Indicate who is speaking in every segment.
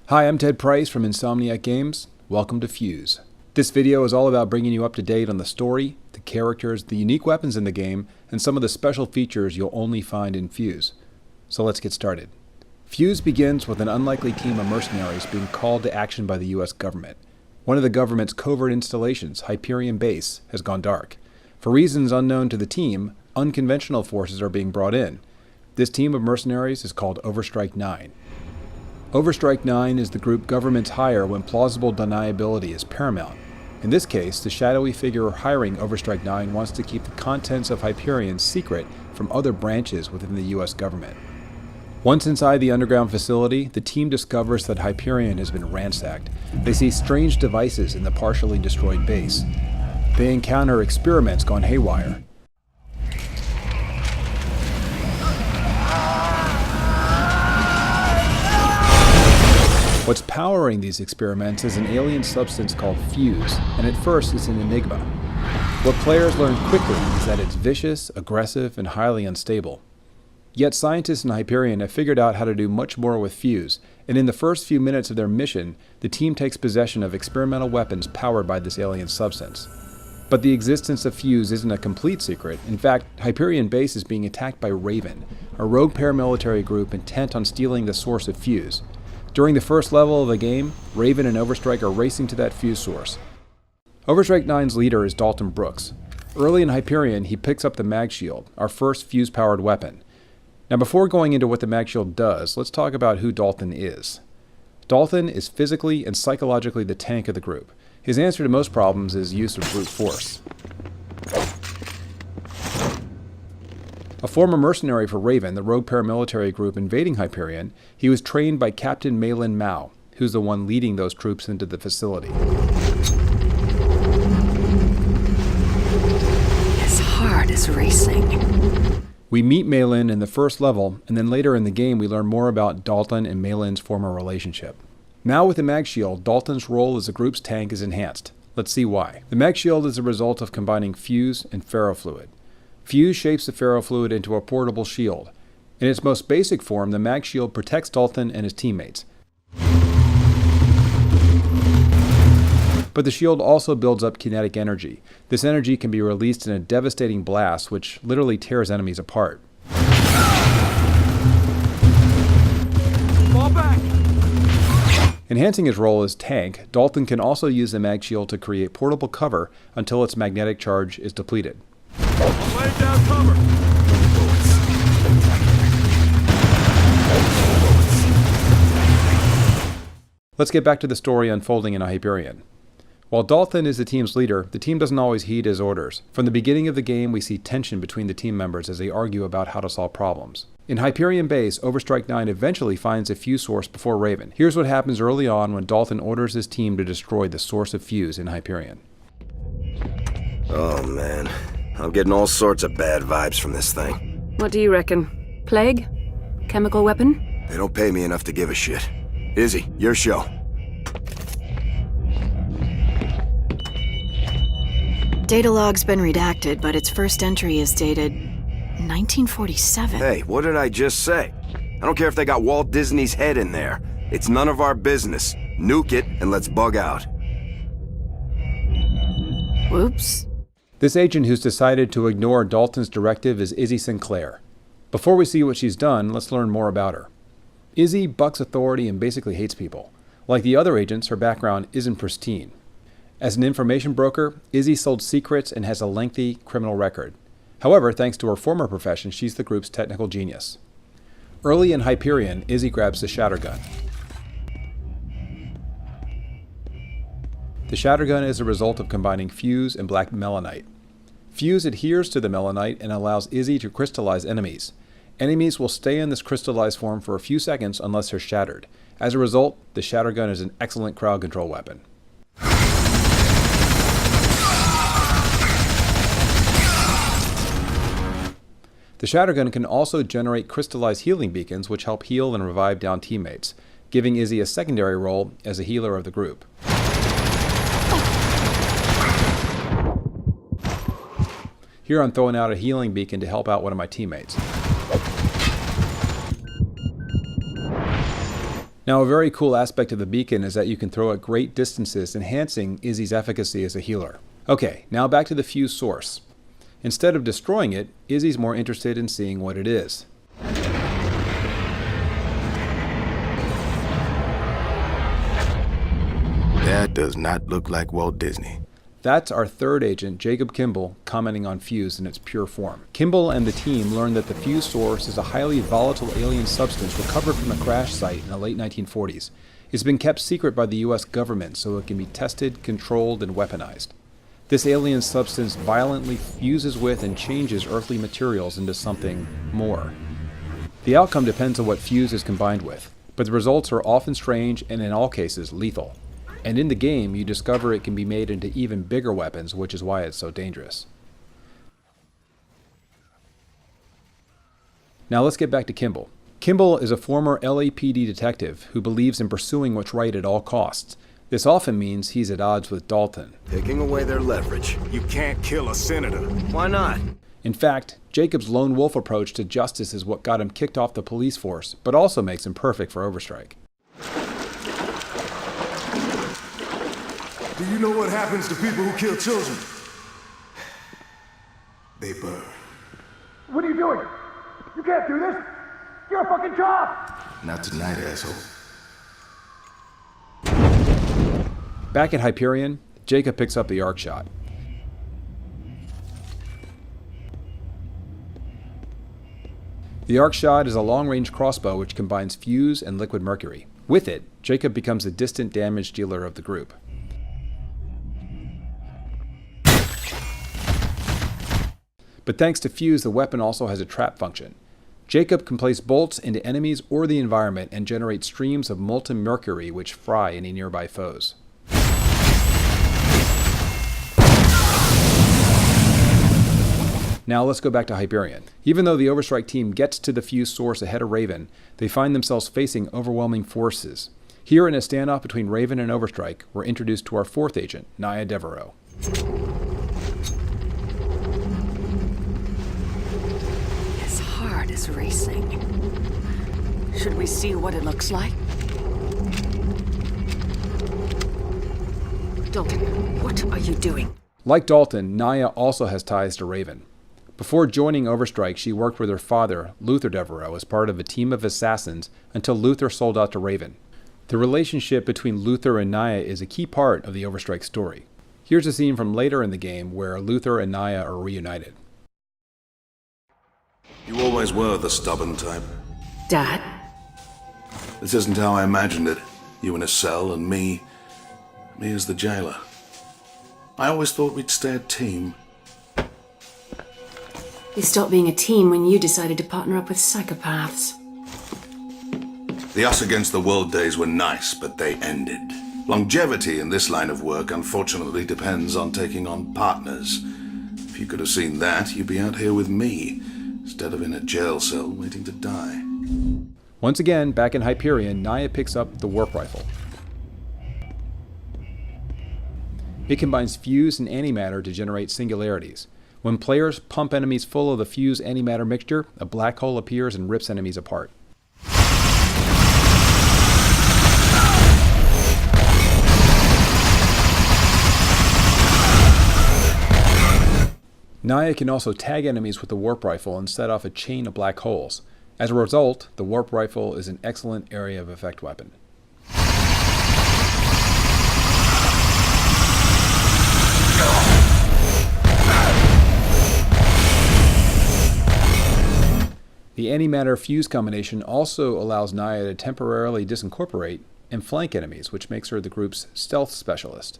Speaker 1: Hi, I'm Ted Price from Insomniac Games. Welcome to Fuse. This video is all about bringing you up to date on the story, the characters, the unique weapons in the game, and some of the special features you'll only find in Fuse. So let's get started. Fuse begins with an unlikely team of mercenaries being called to action by the US government. One of the government's covert installations, Hyperion Base, has gone dark. For reasons unknown to the team, unconventional forces are being brought in. This team of mercenaries is called Overstrike 9. Overstrike 9 is the group governments hire when plausible deniability is paramount. In this case, the shadowy figure hiring Overstrike 9 wants to keep the contents of Hyperion secret from other branches within the US government. Once inside the underground facility, the team discovers that Hyperion has been ransacked. They see strange devices in the partially destroyed base. They encounter experiments gone haywire. What's powering these experiments is an alien substance called Fuse, and at first it's an enigma. What players learn quickly is that it's vicious, aggressive, and highly unstable. Yet scientists in Hyperion have figured out how to do much more with Fuse, and in the first few minutes of their mission, the team takes possession of experimental weapons powered by this alien substance. But the existence of Fuse isn't a complete secret. In fact, Hyperion Base is being attacked by Raven, a rogue paramilitary group intent on stealing the source of Fuse. During the first level of the game, Raven and Overstrike are racing to that Fuse source. Overstrike 9's leader is Dalton Brooks. Early in Hyperion, he picks up the Mag Shield, our first Fuse-powered weapon. Now before going into what the Mag Shield does, let's talk about who Dalton is. Dalton is physically and psychologically the tank of the group. His answer to most problems is use of brute force. A former mercenary for Raven, the rogue paramilitary group invading Hyperion, he was trained by Captain Malin Mao, who's the one leading those troops into the facility.
Speaker 2: His heart is racing.
Speaker 1: We meet Malin in the first level, and then later in the game we learn more about Dalton and Malin's former relationship. Now with the Mag Shield, Dalton's role as the group's tank is enhanced. Let's see why. The Mag Shield is a result of combining Fuse and ferrofluid. Fuse shapes the ferrofluid into a portable shield. In its most basic form, the Mag Shield protects Dalton and his teammates. But the shield also builds up kinetic energy. This energy can be released in a devastating blast which literally tears enemies apart.
Speaker 3: Fall back!
Speaker 1: Enhancing his role as tank, Dalton can also use the Mag Shield to create portable cover until its magnetic charge is depleted.
Speaker 3: Lay down cover!
Speaker 1: Let's get back to the story unfolding in Hyperion. While Dalton is the team's leader, the team doesn't always heed his orders. From the beginning of the game, we see tension between the team members as they argue about how to solve problems. In Hyperion Base, Overstrike 9 eventually finds a Fuse source before Raven. Here's what happens early on when Dalton orders his team to destroy the source of Fuse in Hyperion.
Speaker 4: Oh man, I'm getting all sorts of bad vibes from this thing.
Speaker 2: What do you reckon? Plague? Chemical weapon?
Speaker 4: They don't pay me enough to give a shit. Izzy, your show.
Speaker 5: Data log's been redacted, but its first entry is dated 1947.
Speaker 4: Hey, what did I just say? I don't care if they got Walt Disney's head in there. It's none of our business. Nuke it and let's bug out.
Speaker 5: Whoops.
Speaker 1: This agent who's decided to ignore Dalton's directive is Izzy Sinclair. Before we see what she's done, let's learn more about her. Izzy bucks authority and basically hates people. Like the other agents, her background isn't pristine. As an information broker, Izzy sold secrets and has a lengthy criminal record. However, thanks to her former profession, she's the group's technical genius. Early in Hyperion, Izzy grabs the Shattergun. The Shattergun is a result of combining Fuse and black melanite. Fuse adheres to the melanite and allows Izzy to crystallize enemies. Enemies will stay in this crystallized form for a few seconds unless they're shattered. As a result, the Shattergun is an excellent crowd control weapon. The Shattergun can also generate crystallized healing beacons which help heal and revive downed teammates, giving Izzy a secondary role as a healer of the group. Here I'm throwing out a healing beacon to help out one of my teammates. Now, a very cool aspect of the beacon is that you can throw at great distances, enhancing Izzy's efficacy as a healer. Okay, now back to the fuse source. Instead of destroying it, Izzy's more interested in seeing what it is.
Speaker 6: That does not look like Walt Disney.
Speaker 1: That's our third agent, Jacob Kimball, commenting on Fuse in its pure form. Kimball and the team learned that the Fuse source is a highly volatile alien substance recovered from a crash site in the late 1940s. It's been kept secret by the US government so it can be tested, controlled, and weaponized. This alien substance violently fuses with and changes earthly materials into something more. The outcome depends on what Fuse is combined with, but the results are often strange and in all cases lethal. And in the game, you discover it can be made into even bigger weapons, which is why it's so dangerous. Now let's get back to Kimball. Kimball is a former LAPD detective who believes in pursuing what's right at all costs. This often means he's at odds with Dalton.
Speaker 4: Taking away their leverage.
Speaker 3: You can't kill a senator.
Speaker 4: Why not?
Speaker 1: In fact, Jacob's lone wolf approach to justice is what got him kicked off the police force, but also makes him perfect for Overstrike.
Speaker 3: Do you know what happens to people who kill children? They burn.
Speaker 7: What are you doing? You can't do this! You're a fucking cop!
Speaker 6: Not tonight, asshole.
Speaker 1: Back at Hyperion, Jacob picks up the arc shot. The arc shot is a long-range crossbow which combines fuse and liquid mercury. With it, Jacob becomes the distant damage dealer of the group. But thanks to Fuse, the weapon also has a trap function. Jacob can place bolts into enemies or the environment and generate streams of molten mercury which fry any nearby foes. Now let's go back to Hyperion. Even though the Overstrike team gets to the Fuse source ahead of Raven, they find themselves facing overwhelming forces. Here in a standoff between Raven and Overstrike, we're introduced to our fourth agent, Nia Devereaux.
Speaker 8: Is racing. Should we see what it looks like? Dalton, what are you doing?
Speaker 1: Like Dalton, Nia also has ties to Raven. Before joining Overstrike, she worked with her father, Luther Devereaux, as part of a team of assassins until Luther sold out to Raven. The relationship between Luther and Nia is a key part of the Overstrike story. Here's a scene from later in the game where Luther and Nia are reunited.
Speaker 6: You always were the stubborn type.
Speaker 8: Dad?
Speaker 6: This isn't how I imagined it. You in a cell and me as the jailer. I always thought we'd stay a team.
Speaker 2: You stopped being a team when you decided to partner up with psychopaths.
Speaker 6: The us against the world days were nice, but they ended. Longevity in this line of work unfortunately depends on taking on partners. If you could have seen that, you'd be out here with me, instead of in a jail cell waiting to die.
Speaker 1: Once again, back in Hyperion, Nia picks up the warp rifle. It combines fuse and antimatter to generate singularities. When players pump enemies full of the fuse antimatter mixture, a black hole appears and rips enemies apart. Nia can also tag enemies with the warp rifle and set off a chain of black holes. As a result, the warp rifle is an excellent area of effect weapon. The antimatter fuse combination also allows Nia to temporarily disincorporate and flank enemies, which makes her the group's stealth specialist.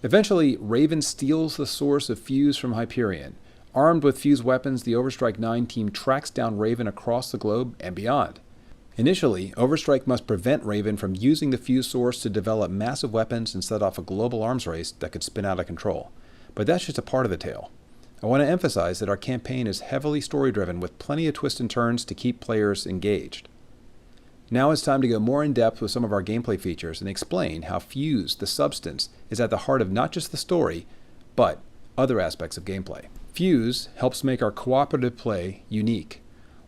Speaker 1: Eventually, Raven steals the source of fuse from Hyperion. Armed with fuse weapons, the Overstrike 9 team tracks down Raven across the globe and beyond. Initially, Overstrike must prevent Raven from using the fuse source to develop massive weapons and set off a global arms race that could spin out of control. But that's just a part of the tale. I want to emphasize that our campaign is heavily story-driven with plenty of twists and turns to keep players engaged. Now it's time to go more in depth with some of our gameplay features and explain how fuse, the substance, is at the heart of not just the story, but other aspects of gameplay. Fuse helps make our cooperative play unique.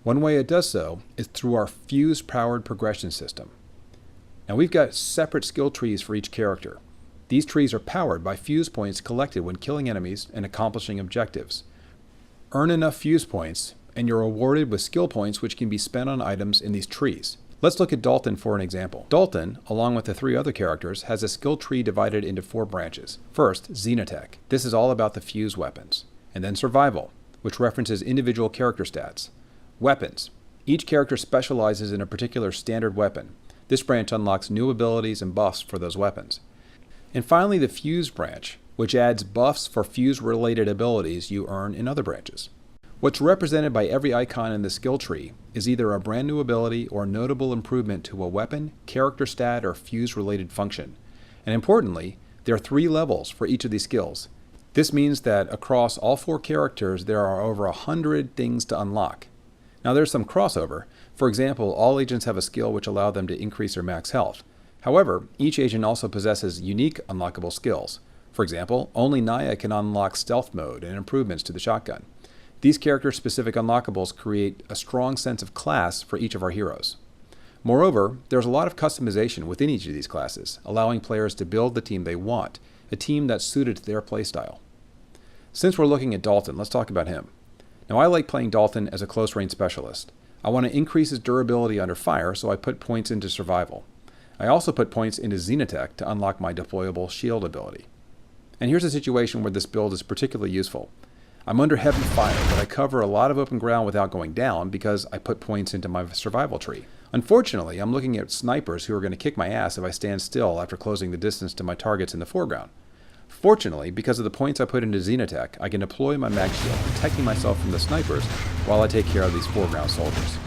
Speaker 1: One way it does so is through our Fuse-powered progression system. Now we've got separate skill trees for each character. These trees are powered by Fuse points collected when killing enemies and accomplishing objectives. Earn enough Fuse points, and you're awarded with skill points which can be spent on items in these trees. Let's look at Dalton for an example. Dalton, along with the 3 other characters, has a skill tree divided into 4 branches. First, Xenotech. This is all about the Fuse weapons. And then Survival, which references individual character stats. Weapons. Each character specializes in a particular standard weapon. This branch unlocks new abilities and buffs for those weapons. And finally, the Fuse branch, which adds buffs for Fuse-related abilities you earn in other branches. What's represented by every icon in the skill tree is either a brand new ability or a notable improvement to a weapon, character stat, or Fuse-related function. And importantly, there are 3 levels for each of these skills. This means that across all 4 characters, there are over 100 things to unlock. Now there's some crossover. For example, all agents have a skill which allow them to increase their max health. However, each agent also possesses unique unlockable skills. For example, only Naya can unlock stealth mode and improvements to the shotgun. These character-specific unlockables create a strong sense of class for each of our heroes. Moreover, there's a lot of customization within each of these classes, allowing players to build the team they want, a team that's suited to their playstyle. Since we're looking at Dalton, let's talk about him. Now I like playing Dalton as a close-range specialist. I want to increase his durability under fire, so I put points into Survival. I also put points into Xenotech to unlock my deployable shield ability. And here's a situation where this build is particularly useful. I'm under heavy fire, but I cover a lot of open ground without going down because I put points into my survival tree. Unfortunately, I'm looking at snipers who are going to kick my ass if I stand still after closing the distance to my targets in the foreground. Fortunately, because of the points I put into Xenotech, I can deploy my mag shield, protecting myself from the snipers while I take care of these foreground soldiers.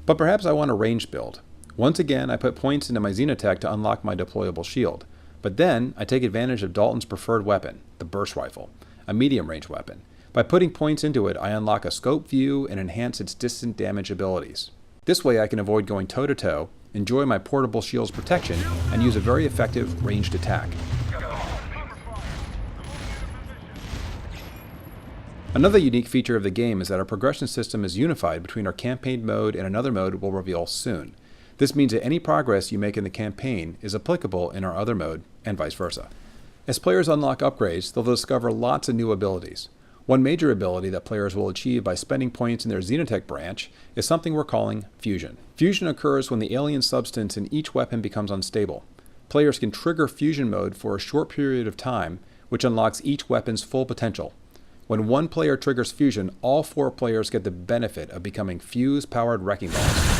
Speaker 1: But perhaps I want a ranged build. Once again, I put points into my Xenotech to unlock my deployable shield. But then, I take advantage of Dalton's preferred weapon, the burst rifle, a medium-range weapon. By putting points into it, I unlock a scope view and enhance its distant damage abilities. This way I can avoid going toe-to-toe, enjoy my portable shield's protection, and use a very effective ranged attack. Another unique feature of the game is that our progression system is unified between our campaign mode and another mode we'll reveal soon. This means that any progress you make in the campaign is applicable in our other mode, and vice versa. As players unlock upgrades, they'll discover lots of new abilities. One major ability that players will achieve by spending points in their Xenotech branch is something we're calling Fusion. Fusion occurs when the alien substance in each weapon becomes unstable. Players can trigger Fusion mode for a short period of time, which unlocks each weapon's full potential. When one player triggers Fusion, all 4 players get the benefit of becoming Fuse-powered wrecking balls.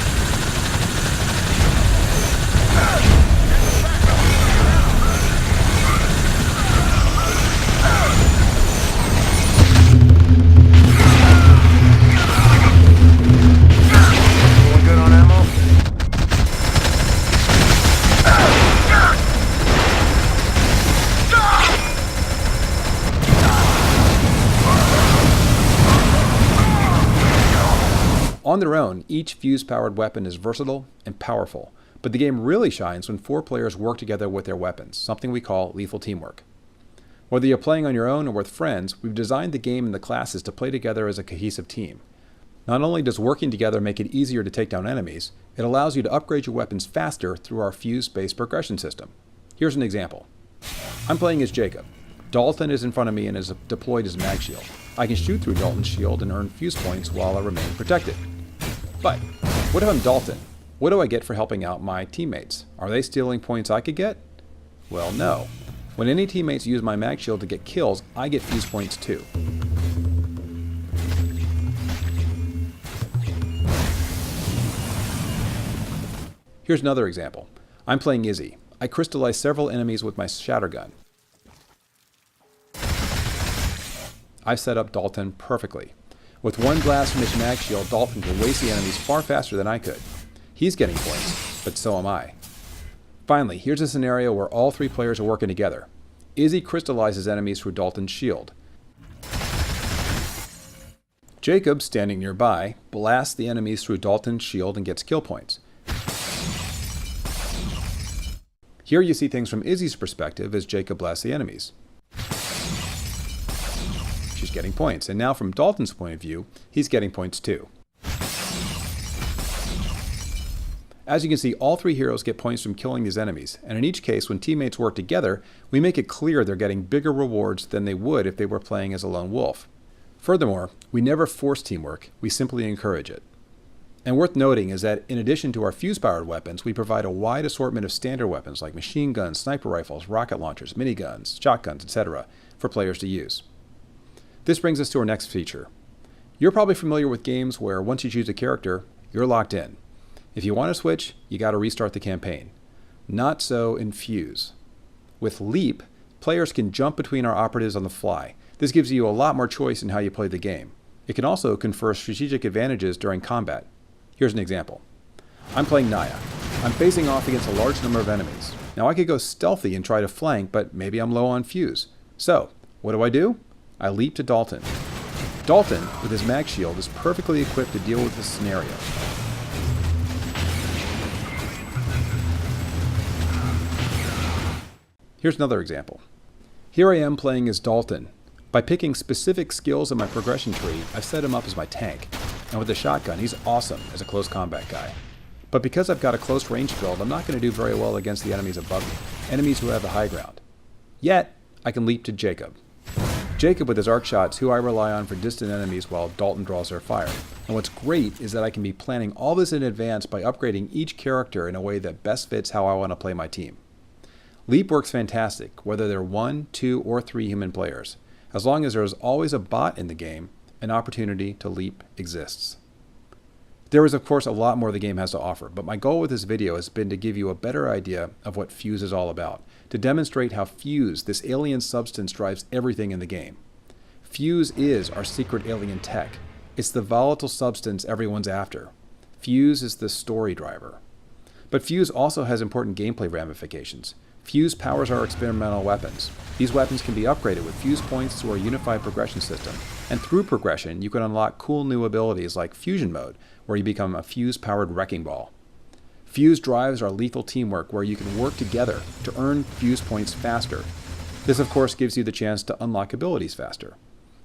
Speaker 1: On their own, each Fuse-powered weapon is versatile and powerful, but the game really shines when 4 players work together with their weapons, something we call lethal teamwork. Whether you're playing on your own or with friends, we've designed the game and the classes to play together as a cohesive team. Not only does working together make it easier to take down enemies, it allows you to upgrade your weapons faster through our Fuse-based progression system. Here's an example. I'm playing as Jacob. Dalton is in front of me and is deployed his mag shield. I can shoot through Dalton's shield and earn Fuse points while I remain protected. But what if I'm Dalton? What do I get for helping out my teammates? Are they stealing points I could get? Well, no. When any teammates use my mag shield to get kills, I get Fuse points too. Here's another example. I'm playing Izzy. I crystallize several enemies with my Shattergun. I've set up Dalton perfectly. With one blast from his mag shield, Dalton can waste the enemies far faster than I could. He's getting points, but so am I. Finally, here's a scenario where all 3 players are working together. Izzy crystallizes enemies through Dalton's shield. Jacob, standing nearby, blasts the enemies through Dalton's shield and gets kill points. Here you see things from Izzy's perspective as Jacob blasts the enemies. She's getting points, and now from Dalton's point of view, he's getting points too. As you can see, all three heroes get points from killing these enemies, and in each case, when teammates work together, we make it clear they're getting bigger rewards than they would if they were playing as a lone wolf. Furthermore, we never force teamwork, we simply encourage it. And worth noting is that in addition to our fuse-powered weapons, we provide a wide assortment of standard weapons like machine guns, sniper rifles, rocket launchers, miniguns, shotguns, etc. for players to use. This brings us to our next feature. You're probably familiar with games where once you choose a character, you're locked in. If you want to switch, you got to restart the campaign. Not so in Fuse. With Leap, players can jump between our operatives on the fly. This gives you a lot more choice in how you play the game. It can also confer strategic advantages during combat. Here's an example. I'm playing Naya. I'm facing off against a large number of enemies. Now I could go stealthy and try to flank, but maybe I'm low on Fuse. So, what do? I leap to Dalton. Dalton, with his mag shield, is perfectly equipped to deal with this scenario. Here's another example. Here I am playing as Dalton. By picking specific skills in my progression tree, I've set him up as my tank. And with the shotgun, he's awesome as a close combat guy. But because I've got a close range build, I'm not going to do very well against the enemies above me, enemies who have the high ground. Yet, I can leap to Jacob. Jacob with his arc shot's who I rely on for distant enemies while Dalton draws their fire. And what's great is that I can be planning all this in advance by upgrading each character in a way that best fits how I want to play my team. Leap works fantastic, whether they're 1, 2, or 3 human players. As long as there is always a bot in the game, an opportunity to leap exists. There is of course a lot more the game has to offer, but my goal with this video has been to give you a better idea of what Fuse is all about, to demonstrate how Fuse, this alien substance, drives everything in the game. Fuse is our secret alien tech. It's the volatile substance everyone's after. Fuse is the story driver. But Fuse also has important gameplay ramifications. Fuse powers our experimental weapons. These weapons can be upgraded with Fuse points through our unified progression system, and through progression you can unlock cool new abilities like Fusion Mode, where you become a Fuse-powered wrecking ball. Fuse drives our lethal teamwork, where you can work together to earn Fuse points faster. This of course gives you the chance to unlock abilities faster.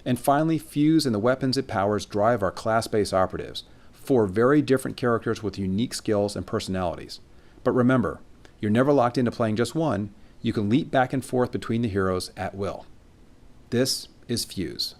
Speaker 1: And finally, Fuse and the weapons it powers drive our class-based operatives, 4 very different characters with unique skills and personalities. But remember, you're never locked into playing just one. You can leap back and forth between the heroes at will. This is Fuse.